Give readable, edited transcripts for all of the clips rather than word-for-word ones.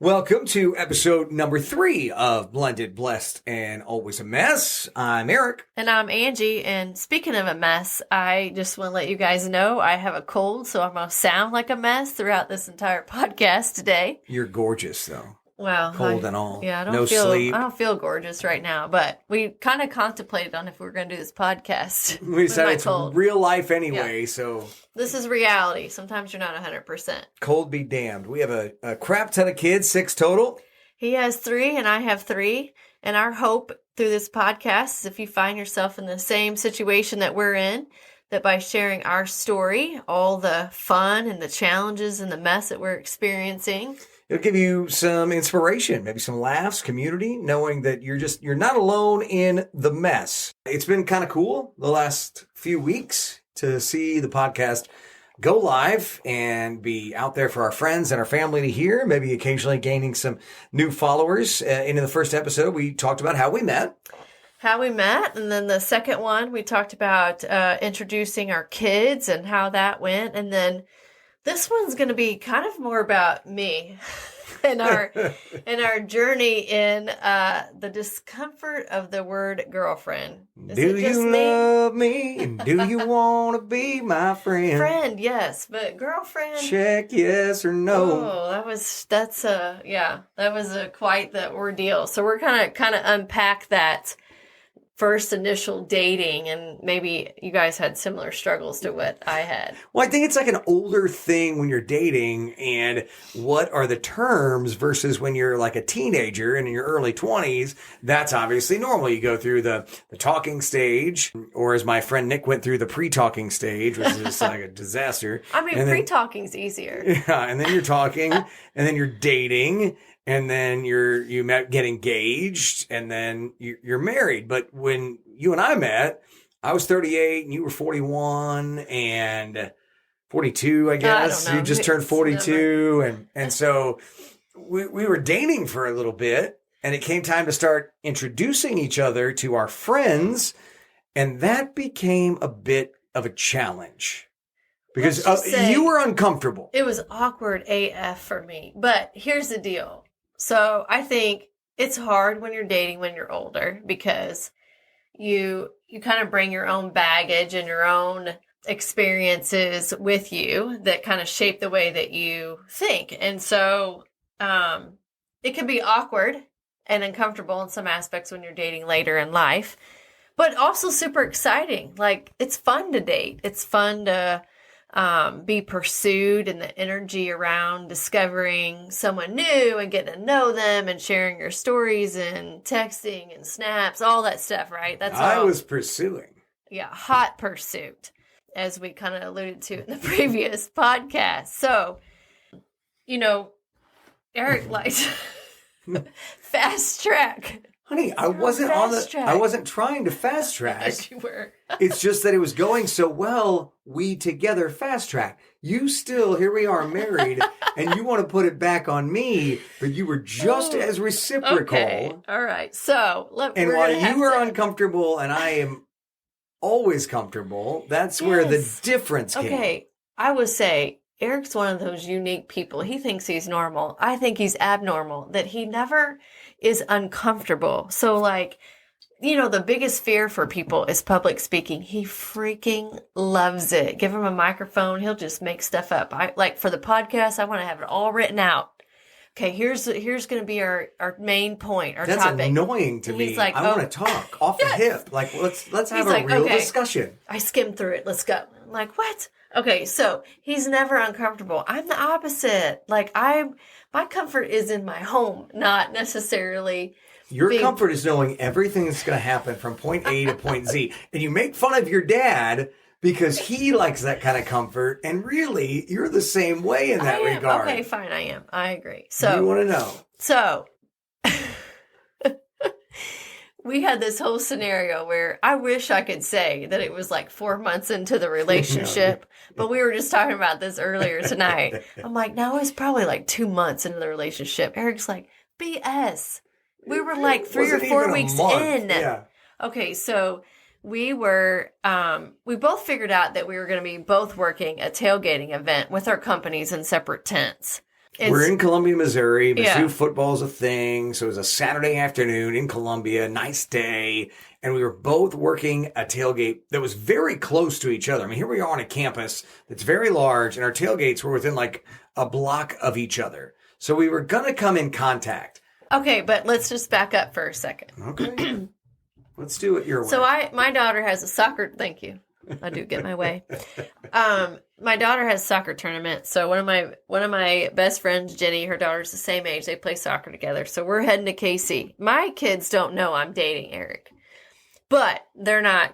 Welcome to episode number 3 of Blended, Blessed, and Always a Mess. I'm Aric. And I'm Angie. And speaking of a mess, I just want to let you guys know I have a cold, so I'm going to sound like a mess throughout this entire podcast today. You're gorgeous, though. Well, cold and all. Yeah, no sleep. I don't feel gorgeous right now, but we kind of contemplated on if we were going to do this podcast. We decided it's real life anyway, so... This is reality. Sometimes you're not 100%. Cold be damned. We have a crap ton of kids, 6 total. He has 3 and I have 3. And our hope through this podcast is if you find yourself in the same situation that we're in, that by sharing our story, all the fun and the challenges and the mess that we're experiencing, it'll give you some inspiration, maybe some laughs, community, knowing that you're not alone in the mess. It's been kind of cool the last few weeks to see the podcast go live and be out there for our friends and our family to hear, maybe occasionally gaining some new followers. In the first episode, we talked about how we met. And then the second one, we talked about introducing our kids and how that went. And then this one's going to be kind of more about me and our journey in the discomfort of the word girlfriend. Do you love me? And do you want to be my friend? Friend, yes, but girlfriend. Check yes or no. Oh, that was quite the ordeal. So we're kind of unpack that first initial dating, and maybe you guys had similar struggles to what I had. Well, I think it's like an older thing when you're dating, and what are the terms versus when you're like a teenager and in your early 20s. That's obviously normal. You go through the talking stage, or as my friend Nick went through, the pre-talking stage, which is just like a disaster. I mean, pre-talking's easier. Yeah, and then you're talking, and then you're dating, and then you get engaged, and then you're married. But when you and I met, I was 38 and you were 41 and 42, I guess. I don't know. You just turned 42. And so we were dating for a little bit, and it came time to start introducing each other to our friends. And that became a bit of a challenge because you were uncomfortable. It was awkward AF for me. But here's the deal. So I think it's hard when you're dating when you're older because you kind of bring your own baggage and your own experiences with you that kind of shape the way that you think. And so it can be awkward and uncomfortable in some aspects when you're dating later in life, but also super exciting. Like, it's fun to date. It's fun to be pursued, and the energy around discovering someone new and getting to know them and sharing your stories and texting and snaps, all that stuff, right? I was pursuing. Yeah, hot pursuit, as we kind of alluded to in the previous podcast. So, Aric likes fast track. Honey, I wasn't trying to fast track. Yes, you were. It's just that it was going so well, we together fast track. You still, here we are married, and you want to put it back on me, but you were just as reciprocal. Okay, all right. So, while you were uncomfortable and I am always comfortable, that's where the difference came. Okay, I would say Eric's one of those unique people. He thinks he's normal. I think he's abnormal, that he never is uncomfortable. So the biggest fear for people is public speaking. He freaking loves it. Give him a microphone. He'll just make stuff up. For the podcast, I want to have it all written out. Okay, here's going to be our main point, our topic. That's annoying to me. I want to talk off the hip. Let's have a real discussion. I skimmed through it. Let's go. I'm like, what? Okay, so he's never uncomfortable. I'm the opposite. My comfort is in my home, not necessarily. Your comfort is knowing everything that's going to happen from point A to point Z. And you make fun of your dad because he likes that kind of comfort. And really, you're the same way in that regard. Okay, fine, I am. I agree. So you want to know. So we had this whole scenario where I wish I could say that it was 4 months into the relationship, but we were just talking about this earlier tonight. I'm like, no, it was probably 2 months into the relationship. Eric's like, BS. We were 3 or 4 weeks in. Yeah. Okay, so we both figured out that we were going to be both working a tailgating event with our companies in separate tents. We're in Columbia, Missouri. Mizzou Yeah. football's a thing. So it was a Saturday afternoon in Columbia, nice day. And we were both working a tailgate that was very close to each other. I mean, here we are on a campus that's very large, and our tailgates were within like a block of each other. So we were going to come in contact. Okay, but let's just back up for a second. Okay. Let's do it your way. So my daughter has a soccer. Thank you. I do get my way. My daughter has a soccer tournament. So one of my best friends, Jenny, her daughter's the same age. They play soccer together. So we're heading to KC. My kids don't know I'm dating Aric, but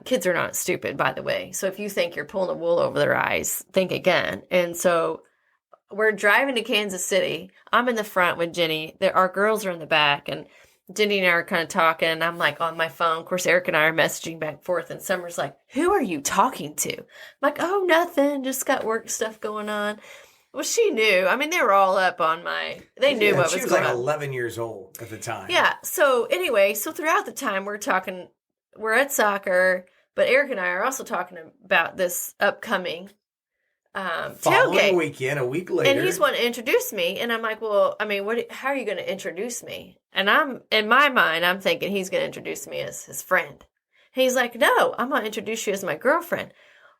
kids are not stupid, by the way. So if you think you're pulling the wool over their eyes, think again. And so we're driving to Kansas City. I'm in the front with Jenny. Our girls are in the back, and Jenny and I are kind of talking, and I'm like on my phone. Of course, Aric and I are messaging back and forth, and Summer's like, "Who are you talking to?" I'm like, "Oh, nothing. Just got work stuff going on." Well, she knew. I mean, they were all up on they knew what was going on. She was like 11 years old at the time. Yeah. So anyway, throughout the time we're at soccer, but Aric and I are also talking about this upcoming following tailgate weekend, a week later. And he's wanting to introduce me. And I'm like, well, I mean, how are you going to introduce me? And in my mind, I'm thinking he's going to introduce me as his friend. And he's like, no, I'm going to introduce you as my girlfriend.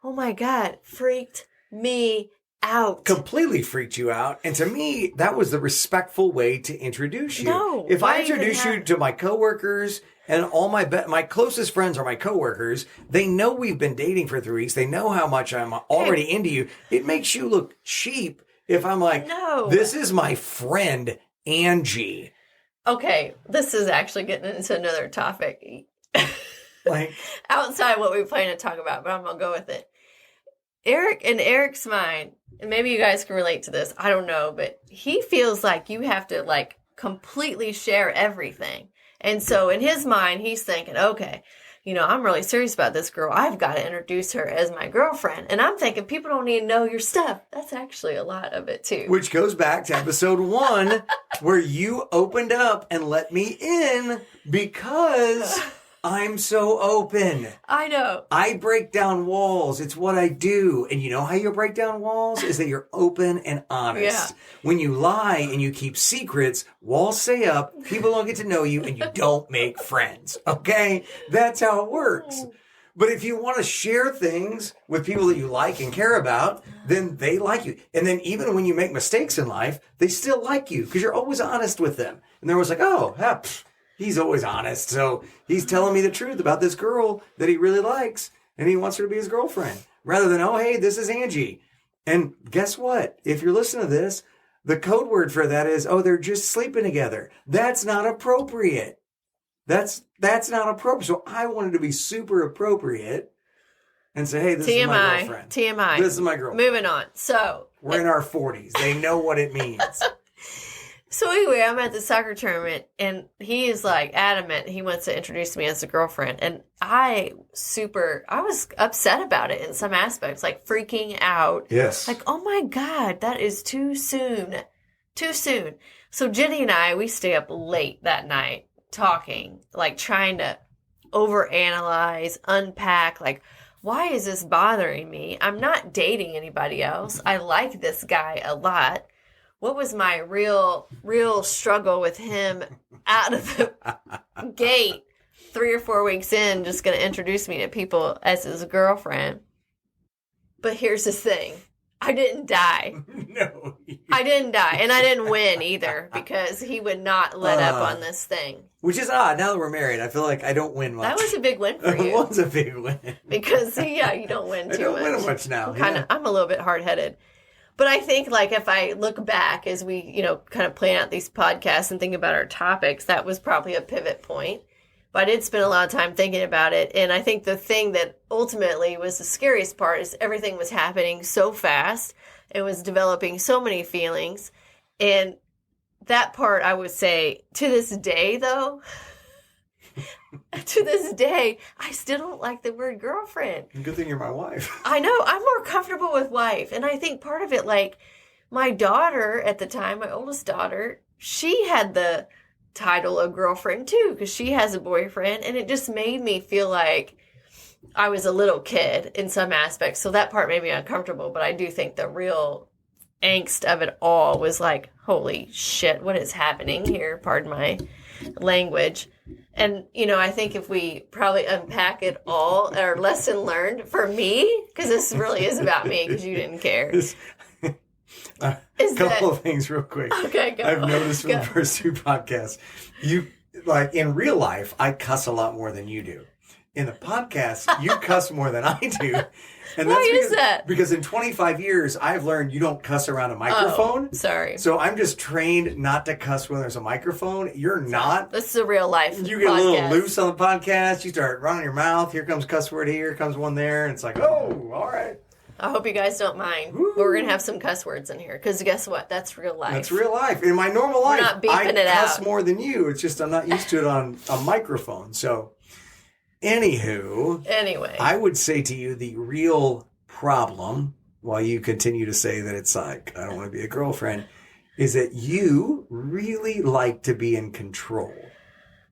Oh my God, freaked me out. Completely freaked you out. And to me, that was the respectful way to introduce you. No. If I introduce you to my coworkers and all my closest friends are my coworkers, they know we've been dating for 3 weeks. They know how much I'm already into you. It makes you look cheap if I'm like, no, this is my friend, Angie. Okay, this is actually getting into another topic. Like outside what we plan to talk about, but I'm going to go with it. Eric's mind, and maybe you guys can relate to this, I don't know, but he feels like you have to like completely share everything. And so in his mind, he's thinking, okay, I'm really serious about this girl. I've got to introduce her as my girlfriend. And I'm thinking people don't need to know your stuff. That's actually a lot of it too. Which goes back to episode 1 where you opened up and let me in because I'm so open. I know. I break down walls. It's what I do. And you know how you break down walls? Is that you're open and honest. Yeah. When you lie and you keep secrets, walls stay up, people don't get to know you, and you don't make friends. Okay? That's how it works. But if you want to share things with people that you like and care about, then they like you. And then even when you make mistakes in life, they still like you because you're always honest with them. And they're always like, oh, he's always honest. So he's telling me the truth about this girl that he really likes, and he wants her to be his girlfriend. Rather than, oh, hey, this is Angie. And guess what? If you're listening to this, the code word for that is, oh, they're just sleeping together. That's not appropriate. That's not appropriate. So I wanted to be super appropriate and say, hey, this is my girlfriend. TMI. This is my girlfriend. Moving on. So we're in our 40s. They know what it means. So anyway, I'm at the soccer tournament, and he is like adamant he wants to introduce me as a girlfriend. And I was upset about it in some aspects, like freaking out. Yes. Like, oh my God, that is too soon. Too soon. So Jenny and I, we stay up late that night talking, like trying to overanalyze, unpack, like, why is this bothering me? I'm not dating anybody else. I like this guy a lot. What was my real struggle with him out of the gate 3 or 4 weeks in, just going to introduce me to people as his girlfriend? But here's the thing. I didn't die. No. I didn't die. And I didn't win either because he would not let up on this thing. Which is odd. Now that we're married, I feel like I don't win much. That was a big win for you. It was a big win. Because, you don't win too much. I don't win much now. I'm a little bit hard-headed. But I think, like, if I look back as we, kind of plan out these podcasts and think about our topics, that was probably a pivot point. But I did spend a lot of time thinking about it. And I think the thing that ultimately was the scariest part is everything was happening so fast. It was developing so many feelings. And that part, I would say, to this day, though, to this day, I still don't like the word girlfriend. Good thing you're my wife. I know. I'm more comfortable with wife. And I think part of it, like, my daughter at the time, my oldest daughter, she had the title of girlfriend too, because she has a boyfriend. And it just made me feel like I was a little kid in some aspects. So that part made me uncomfortable. But I do think the real angst of it all was like, holy shit, what is happening here? Pardon my language. And, I think if we probably unpack it all, our lesson learned for me, because this really is about me, because you didn't care. A couple of things real quick. Okay, go. I've noticed from the first 2 podcasts, you, like, in real life, I cuss a lot more than you do. In the podcast, you cuss more than I do. And Why is that? Because in 25 years, I've learned you don't cuss around a microphone. Oh, sorry. So I'm just trained not to cuss when there's a microphone. You're not. This is a real life You get podcast. a little loose on the podcast. You start running your mouth. Here comes cuss word here. Comes one there. And it's like, oh, all right. I hope you guys don't mind. Woo. But we're going to have some cuss words in here. Because guess what? That's real life. That's real life. In my normal life, not beeping I it cuss out. more than you. It's just I'm not used to it on a microphone. So, anywho. Anyway. I would say to you the real problem, while you continue to say that it's like, I don't want to be a girlfriend, is that you really like to be in control.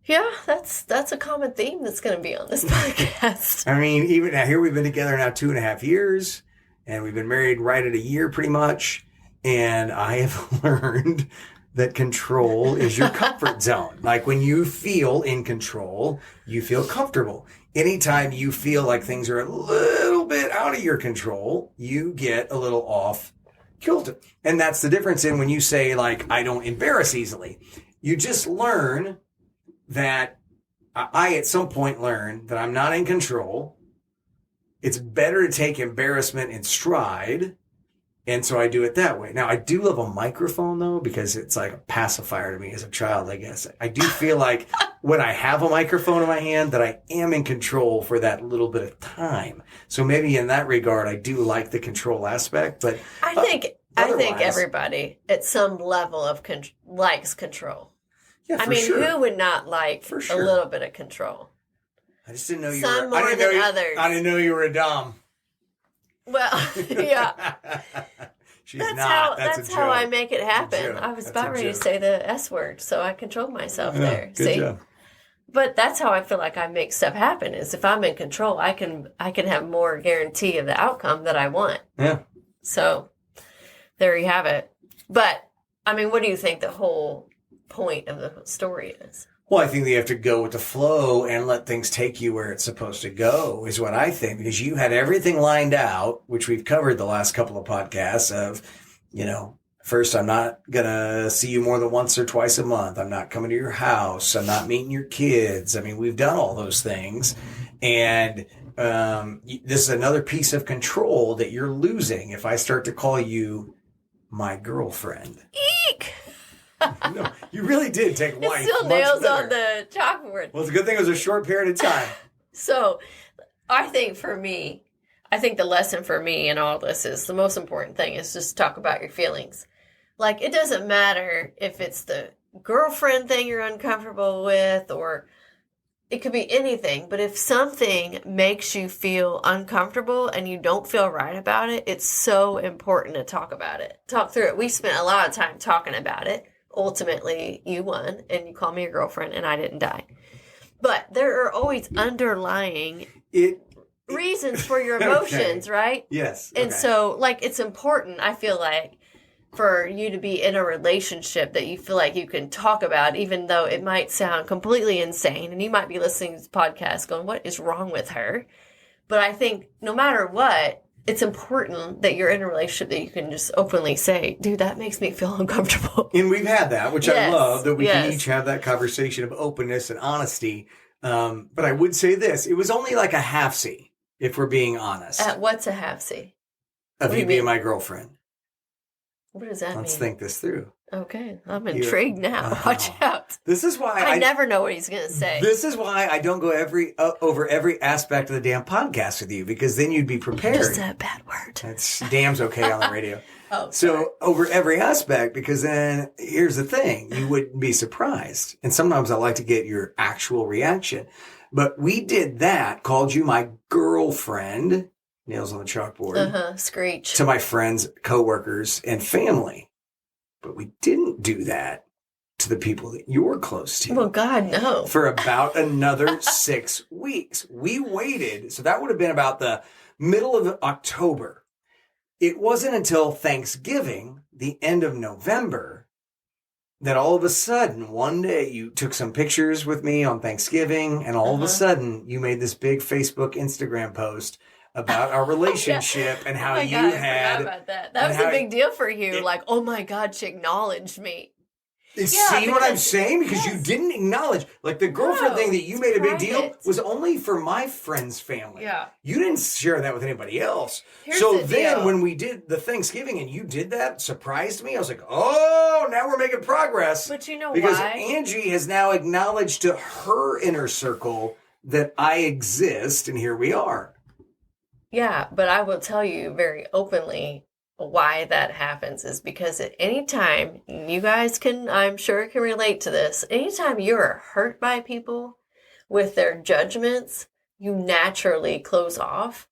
Yeah, that's a common theme that's going to be on this podcast. I mean, even now, here we've been together now 2.5 years, and we've been married right at a year pretty much, and I have learned that control is your comfort zone. Like when you feel in control, you feel comfortable. Anytime you feel like things are a little bit out of your control, you get a little off kilter. And that's the difference in when you say, like, I don't embarrass easily. You just learn that I at some point learned that I'm not in control. It's better to take embarrassment in stride. And so I do it that way. Now, I do love a microphone, though, because it's like a pacifier to me as a child, I guess. I do feel like when I have a microphone in my hand that I am in control for that little bit of time. So maybe in that regard, I do like the control aspect. But I think everybody at some level of likes control. Yeah, I mean, sure. who would not like a little bit of control? I just didn't know you Some were. more than others. I didn't know you were a dom. Well, yeah. She's that's not. That's how I make it happen. Joke. I was That's about a ready to joke. say the S word, so I controlled myself there. Good See? job. But that's how I feel like I make stuff happen. Is if I'm in control, I can have more guarantee of the outcome that I want. Yeah. So there you have it. But I mean, what do you think the whole point of the story is? Well, I think that you have to go with the flow and let things take you where it's supposed to go, is what I think, because you had everything lined out, which we've covered the last couple of podcasts of, first, I'm not going to see you more than once or twice a month. I'm not coming to your house. I'm not meeting your kids. I mean, we've done all those things. And this is another piece of control that you're losing if I start to call you my girlfriend. Eek! No, you really did take wife. It still much nails better. on the chalkboard. Well, it's a good thing it was a short period of time. So I think for me, the lesson for me in all this is the most important thing is just talk about your feelings. Like, it doesn't matter if it's the girlfriend thing you're uncomfortable with, or it could be anything. But if something makes you feel uncomfortable and you don't feel right about it, it's so important to talk about it. Talk through it. We spent a lot of time talking about it. Ultimately, you won, and you called me your girlfriend, and I didn't die. But there are always underlying reasons for your emotions, okay. Right? Yes. And so, like, it's important, I feel like, for you to be in a relationship that you feel like you can talk about, even though it might sound completely insane. And you might be listening to this podcast going, what is wrong with her? But I think no matter what, it's important that you're in a relationship that you can just openly say, dude, that makes me feel uncomfortable. And we've had that, which I love, that we can each have that conversation of openness and honesty. But I would say this, it was only like a half C, if we're being honest. What's a half C? Of you being my girlfriend. What does that mean? Let's think this through. Okay, I'm intrigued now. Watch out. This is why I never know what he's going to say. This is why I don't go over every aspect of the damn podcast with you, because then you'd be prepared. You just said a bad word. That's damn's okay on the radio. Oh, so over every aspect, because then here's the thing, you wouldn't be surprised. And sometimes I like to get your actual reaction. But we did that, called you my girlfriend, nails on the chalkboard. Screech. To my friends, coworkers, and family. But we didn't do that to the people that you're close to. Well, God, no. For about another 6 weeks. We waited. So that would have been about the middle of October. it wasn't until Thanksgiving, the end of November, that all of a sudden, one day you took some pictures with me on Thanksgiving, and all of a sudden you made this big Facebook, Instagram post about our relationship and how you I had. forgot about that. That was a big deal for you. Like, oh my God, she acknowledged me. See what I'm saying? Because you didn't acknowledge. Like the girlfriend thing that you made a big deal was only for my friend's family. Yeah. You didn't share that with anybody else. Here's so the then deal. when we did the Thanksgiving and you did that, surprised me. I was like, oh, now we're making progress. But you know because why? Angie has now acknowledged to her inner circle that I exist, and here we are. Yeah, but I will tell you very openly why that happens is because at any time, you guys I'm sure can relate to this, anytime you're hurt by people with their judgments, you naturally close off.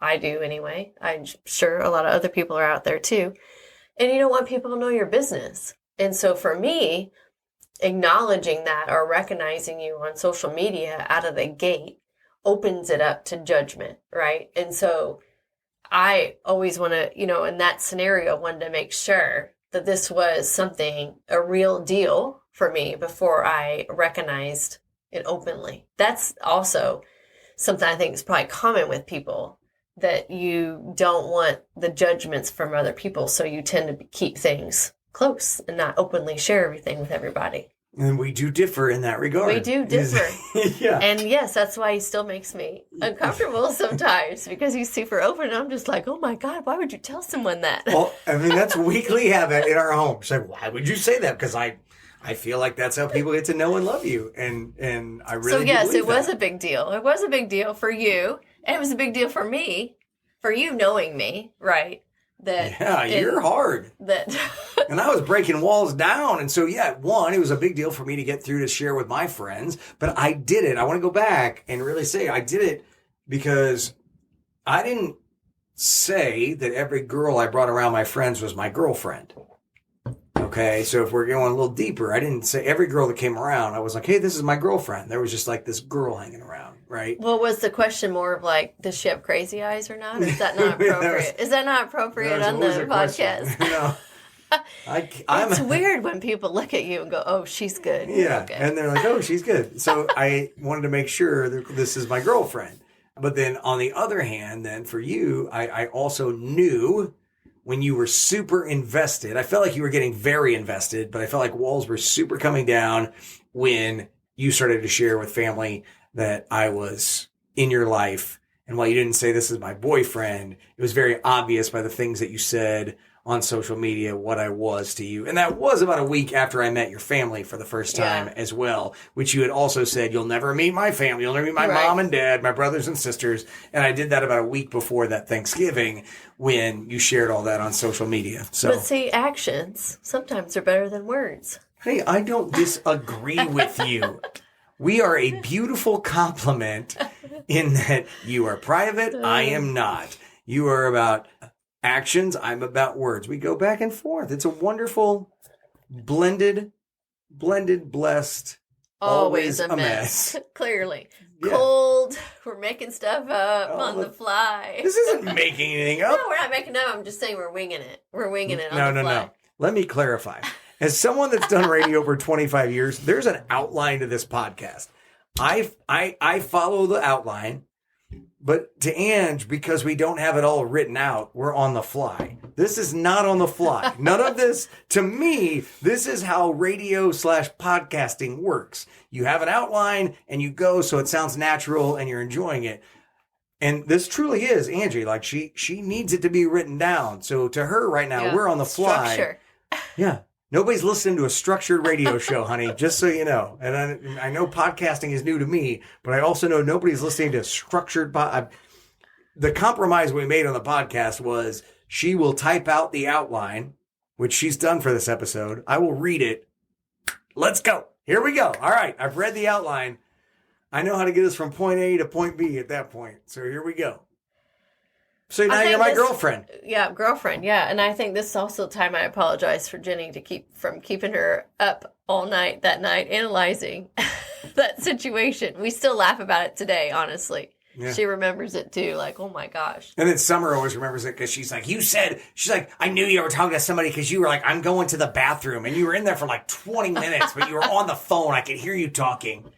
I do anyway. I'm sure a lot of other people are out there too. And you don't want people to know your business. And so for me, acknowledging that or recognizing you on social media out of the gate opens it up to judgment, right? And so I always want to, in that scenario, wanted to make sure that this was a real deal for me before I recognized it openly. That's also something I think is probably common with people, that you don't want the judgments from other people. So you tend to keep things close and not openly share everything with everybody. And we do differ in that regard. We do differ. Yeah. And yes, that's why he still makes me uncomfortable sometimes, because he's super open and I'm just like, oh my God, why would you tell someone that? Well, I mean, that's weekly habit in our home. She's like, why would you say that? Because I feel like that's how people get to know and love you. And I really So yes, believe it was a big deal. It was a big deal for you. And it was a big deal for me, for you knowing me, right? You're hard. And I was breaking walls down. And so, it was a big deal for me to get through to share with my friends. But I did it. I want to go back and really say I did it because I didn't say that every girl I brought around my friends was my girlfriend. Okay, so if we're going a little deeper, I didn't say every girl that came around, I was like, hey, this is my girlfriend. There was just like this girl hanging around, right? Well, was the question more of like, does she have crazy eyes or not? Or is that not appropriate? Is that not appropriate on the podcast? No. It's weird when people look at you and go, oh, she's good. Yeah, okay. And they're like, oh, she's good. So I wanted to make sure that this is my girlfriend. But then on the other hand, then for you, I also knew when you were super invested. I felt like you were getting very invested, but I felt like walls were super coming down when you started to share with family that I was in your life. And while you didn't say this is my boyfriend, it was very obvious by the things that you said on social media what I was to you. And that was about a week after I met your family for the first time as well, which you had also said, you'll never meet my family. You'll never meet my mom and dad, my brothers and sisters. And I did that about a week before that Thanksgiving when you shared all that on social media. So, but see, actions sometimes are better than words. Hey, I don't disagree with you. We are a beautiful compliment in that you are private. I am not. You are about actions. I'm about words. We go back and forth. It's a wonderful, blended, blessed, always a mess. Clearly. Yeah. Cold. We're making stuff up on the fly. This isn't making anything up. No, we're not making it up. I'm just saying we're winging it. We're winging it on the fly. No. Let me clarify. As someone that's done radio for 25 years, there's an outline to this podcast. I follow the outline. But to Ange, because we don't have it all written out, we're on the fly. This is not on the fly. None of this, to me, this is how radio/podcasting works. You have an outline and you go so it sounds natural and you're enjoying it. And this truly is Angie. Like she needs it to be written down. So to her right now, we're on the fly. Structure. Yeah. Nobody's listening to a structured radio show, honey, just so you know. And I know podcasting is new to me, but I also know nobody's listening to structured. The compromise we made on the podcast was she will type out the outline, which she's done for this episode. I will read it. Let's go. Here we go. All right. I've read the outline. I know how to get us from point A to point B at that point. So here we go. So now you're my girlfriend. Yeah, girlfriend. Yeah. And I think this is also the time I apologize for Jenny keeping her up all night that night analyzing that situation. We still laugh about it today, honestly. Yeah. She remembers it too. Like, oh my gosh. And then Summer always remembers it because she's like, I knew you were talking to somebody because you were like, I'm going to the bathroom. And you were in there for like 20 minutes, but you were on the phone. I could hear you talking.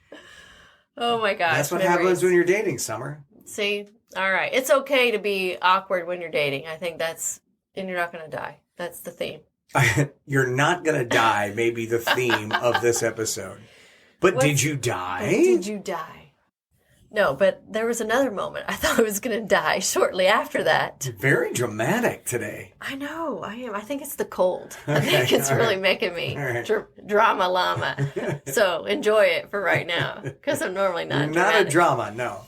Oh my gosh. That's what happens when you're dating, Summer. See? All right. It's okay to be awkward when you're dating. I think and you're not going to die. That's the theme. You're not going to die may be the theme of this episode. But did you die? No, but there was another moment. I thought I was going to die shortly after that. Very dramatic today. I know. I am. I think it's the cold. I think it's really making me drama llama. So enjoy it for right now because I'm normally not You're dramatic. not a drama, no.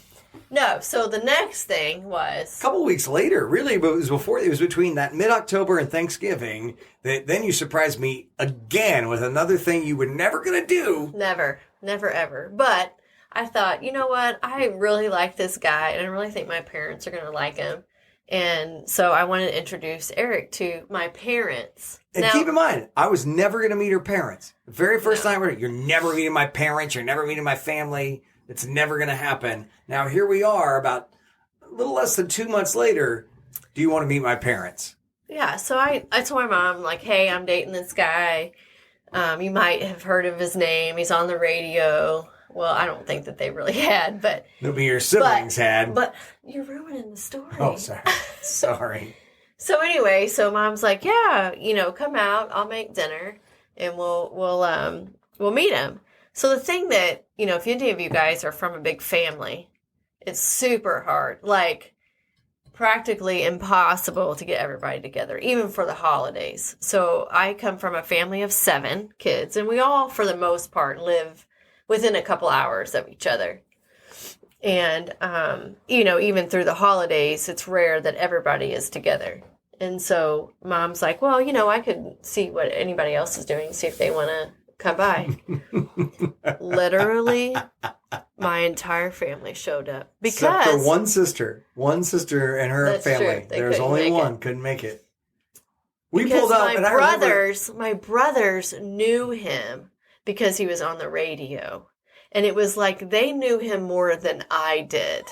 No, so the next thing was... A couple weeks later, really, but it was between that mid-October and Thanksgiving that then you surprised me again with another thing you were never going to do. Never, ever. But I thought, you know what? I really like this guy, and I really think my parents are going to like him. And so I wanted to introduce Aric to my parents. And keep in mind, I was never going to meet her parents. The very first time, you're never meeting my parents, you're never meeting my family. It's never going to happen. Now, here we are about a little less than 2 months later. Do you want to meet my parents? Yeah, so I told my mom, like, hey, I'm dating this guy. You might have heard of his name. He's on the radio. Well, I don't think that they really had, but... Maybe your siblings had. But you're ruining the story. Oh, sorry. Sorry. So anyway, so mom's like, yeah, come out. I'll make dinner, and we'll meet him. So the thing that, if any of you guys are from a big family, it's super hard, like practically impossible to get everybody together, even for the holidays. So I come from a family of 7 kids, and we all, for the most part, live within a couple hours of each other. And, even through the holidays, it's rare that everybody is together. And so mom's like, well, I could see what anybody else is doing, see if they want to come by. Literally, my entire family showed up because except for one sister and her family. There's only one couldn't make it. We pulled out. My brothers knew him because he was on the radio, and it was like they knew him more than I did.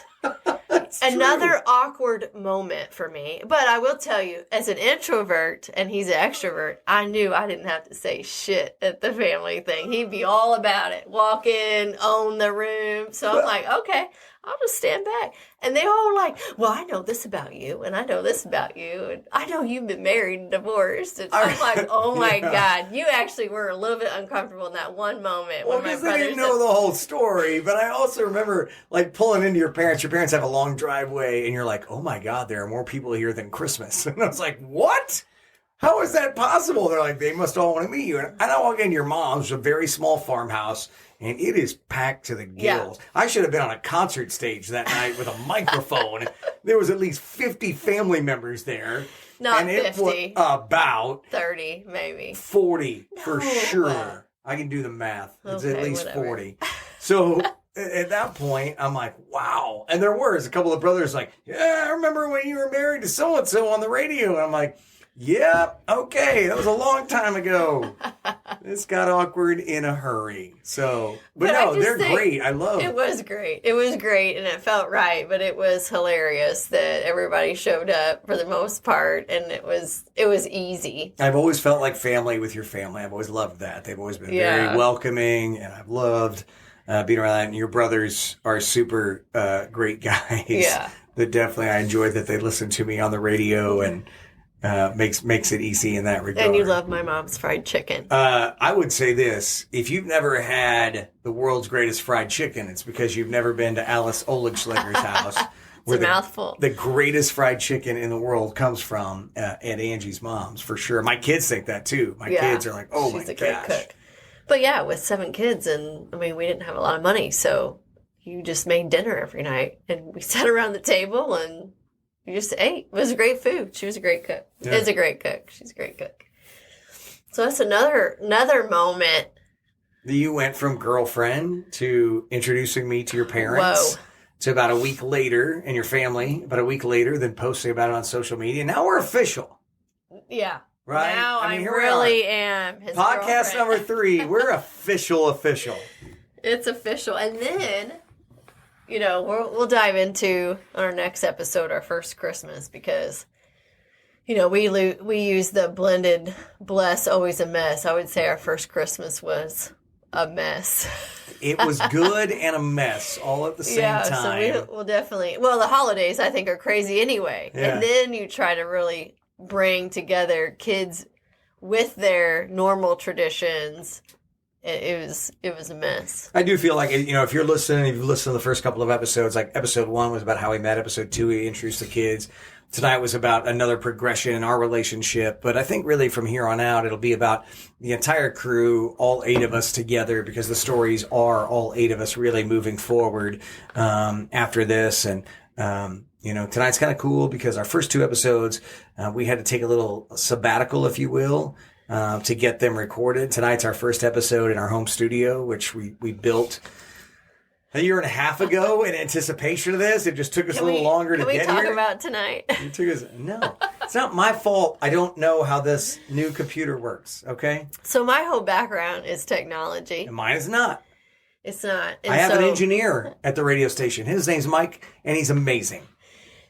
Another awkward moment for me. But I will tell you, as an introvert, and he's an extrovert, I knew I didn't have to say shit at the family thing. He'd be all about it. Walk in, own the room. So I'm like, okay, I'll just stand back. And they all were like, well, I know this about you, and I know this about you, and I know you've been married and divorced. And I'm like, oh my God, you actually were a little bit uncomfortable in that one moment. Well, because I didn't know the whole story, but I also remember like pulling into your parents. Your parents have a long driveway, and you're like, oh my God, there are more people here than Christmas. And I was like, what? How is that possible? They're like, they must all want to meet you. And I walk in your mom's, a very small farmhouse, and it is packed to the gills. Yeah. I should have been on a concert stage that night with a microphone. There was at least 50 family members there. Not and 50. It was about 30, maybe. 40 for sure. I can do the math. It's at least whatever. 40. So at that point, I'm like, wow. And there was a couple of brothers like, yeah, I remember when you were married to so-and-so on the radio. And I'm like, yeah, okay, that was a long time ago. This got awkward in a hurry. So, but no, they're great. I love it. It was great. It was great, and it felt right, but it was hilarious that everybody showed up for the most part, and it was easy. I've always felt like family with your family. I've always loved that. They've always been very welcoming, and I've loved being around that. And your brothers are super great guys. Yeah. That definitely I enjoyed that they listened to me on the radio and makes it easy in that regard. And you love my mom's fried chicken. I would say this. If you've never had the world's greatest fried chicken, it's because you've never been to Alice Oligschlager's house. It's a mouthful. The greatest fried chicken in the world comes from at Angie's mom's, for sure. My kids think that, too. My kids are like, oh, my gosh. She's a great cook. But yeah, with 7 kids, and we didn't have a lot of money, so you just made dinner every night. And we sat around the table and we just ate. It was great food. She was a great cook. Yeah. Is a great cook. She's a great cook. So that's another moment. You went from girlfriend to introducing me to your parents. Whoa. To about a week later, and your family, about a week later, then posting about it on social media. Now we're official. Yeah. Right? Now I really am his Podcast girlfriend. number 3. We're official. It's official. And then... we'll dive into on our next episode our first Christmas because, we use the blended bless, always a mess. I would say our first Christmas was a mess. It was good and a mess all at the same time. So we'll definitely, the holidays I think are crazy anyway. Yeah. And then you try to really bring together kids with their normal traditions. It was a mess. I do feel like, if you've listened to the first couple of episodes, like episode 1 was about how we met, episode 2 we introduced the kids. Tonight was about another progression in our relationship. But I think really from here on out, it'll be about the entire crew, all 8 of us together, because the stories are all 8 of us really moving forward after this. And, tonight's kind of cool because our first 2 episodes, we had to take a little sabbatical, if you will, to get them recorded. Tonight's our first episode in our home studio, which we built a year and a half ago in anticipation of this. It just took us a little longer to get here. Can we talk about tonight? It took us, no. It's not my fault. I don't know how this new computer works, okay? So my whole background is technology. And mine is not. It's not. And I have an engineer at the radio station. His name's Mike, and he's amazing.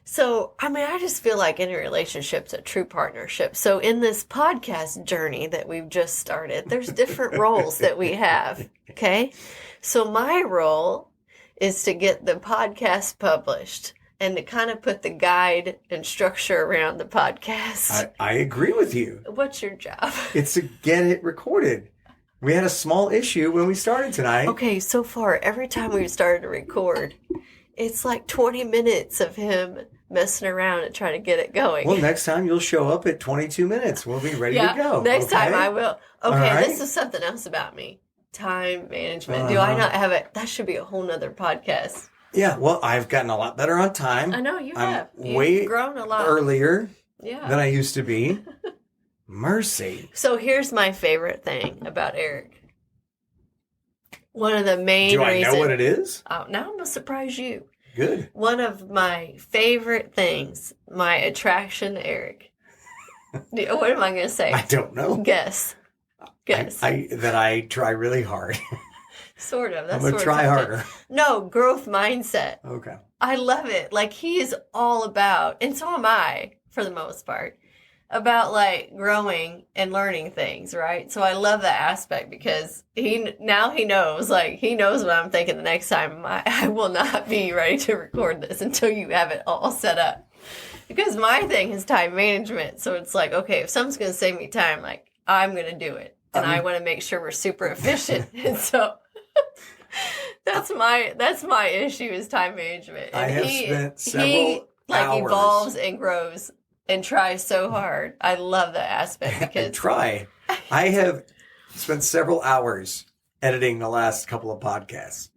So, I just feel like any relationship's a true partnership. So in this podcast journey that we've just started, there's different roles that we have, okay? So my role is to get the podcast published and to kind of put the guide and structure around the podcast. I agree with you. What's your job? It's to get it recorded. We had a small issue when we started tonight. Okay, so far, every time we've started to record, it's like 20 minutes of him messing around and trying to get it going. Well, next time you'll show up at 22 minutes. We'll be ready to go. Next time I will. Okay, right. This is something else about me. Time management. Do I not have it? That should be a whole nother podcast. Yeah, well, I've gotten a lot better on time. I know you have. You've grown a lot earlier than I used to be. Mercy. So here's my favorite thing about Aric. One of the main reasons. Do I know what it is? Oh, now I'm going to surprise you. Good. One of my favorite things, my attraction to Aric. What am I going to say? I don't know. Guess. That I try really hard. Sort of. That's I'm going to try harder. No, growth mindset. Okay. I love it. Like, he is all about, and so am I, for the most part, about, like, growing and learning things, right? So I love that aspect because he knows, like, he knows what I'm thinking the next time. I will not be ready to record this until you have it all set up. Because my thing is time management. So it's like, okay, if someone's going to save me time, like, I'm going to do it. And I want to make sure we're super efficient. And so that's my issue is time management. And I have spent several hours. Evolves and grows and tries so hard. I love that aspect because I have spent several hours editing the last couple of podcasts.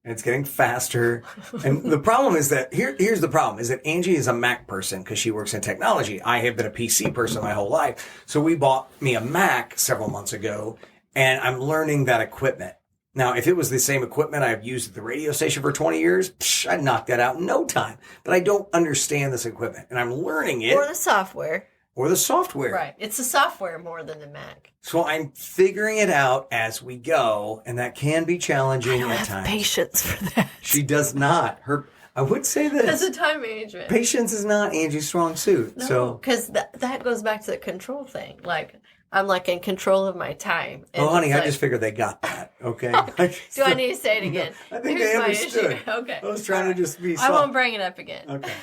And it's getting faster. And the problem is that here's the problem is that Angie is a Mac person because she works in technology. I have been a PC person my whole life. So we bought me a Mac several months ago and I'm learning that equipment. Now, if it was the same equipment I've used at the radio station for 20 years, I'd knock that out in no time. But I don't understand this equipment and I'm learning it. Or the software. Right. It's the software more than the Mac. So I'm figuring it out as we go, and that can be challenging at times. I don't have patience for that. She does not. I would say this. That's a time management. Patience is not Angie's strong suit. No, because that goes back to the control thing. Like, I'm like in control of my time. Oh, honey, I just figured they got that. Okay. Do I need to say it again? No, I think they understood. Okay. I was trying to just be soft. I won't bring it up again. Okay.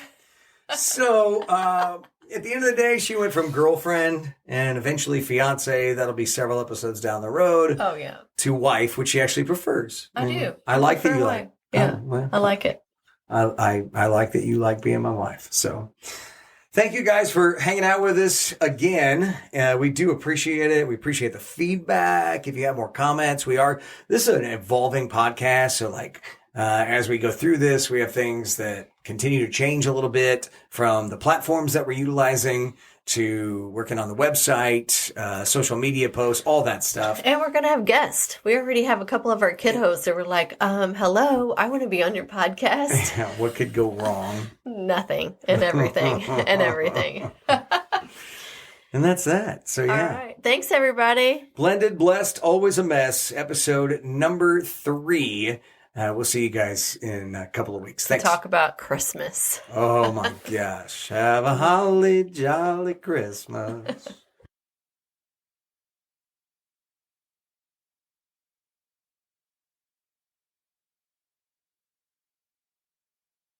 So, at the end of the day, she went from girlfriend and eventually fiance, that'll be several episodes down the road. Oh, yeah. To wife, which she actually prefers. I do. I like that you like. Yeah, I like it. I like that you like being my wife. So thank you guys for hanging out with us again. We do appreciate it. We appreciate the feedback. If you have more comments, this is an evolving podcast. So like, as we go through this, we have things that continue to change a little bit from the platforms that we're utilizing to working on the website, social media posts, all that stuff. And we're going to have guests. We already have a couple of our kiddos that were like, hello, I want to be on your podcast. What could go wrong? Nothing and everything and everything. And that's that. So, yeah. All right. Thanks, everybody. Blended, Blessed, Always a Mess, episode number 3. We'll see you guys in a couple of weeks. To Thanks. talk about Christmas. Oh my gosh. Have a holly jolly Christmas.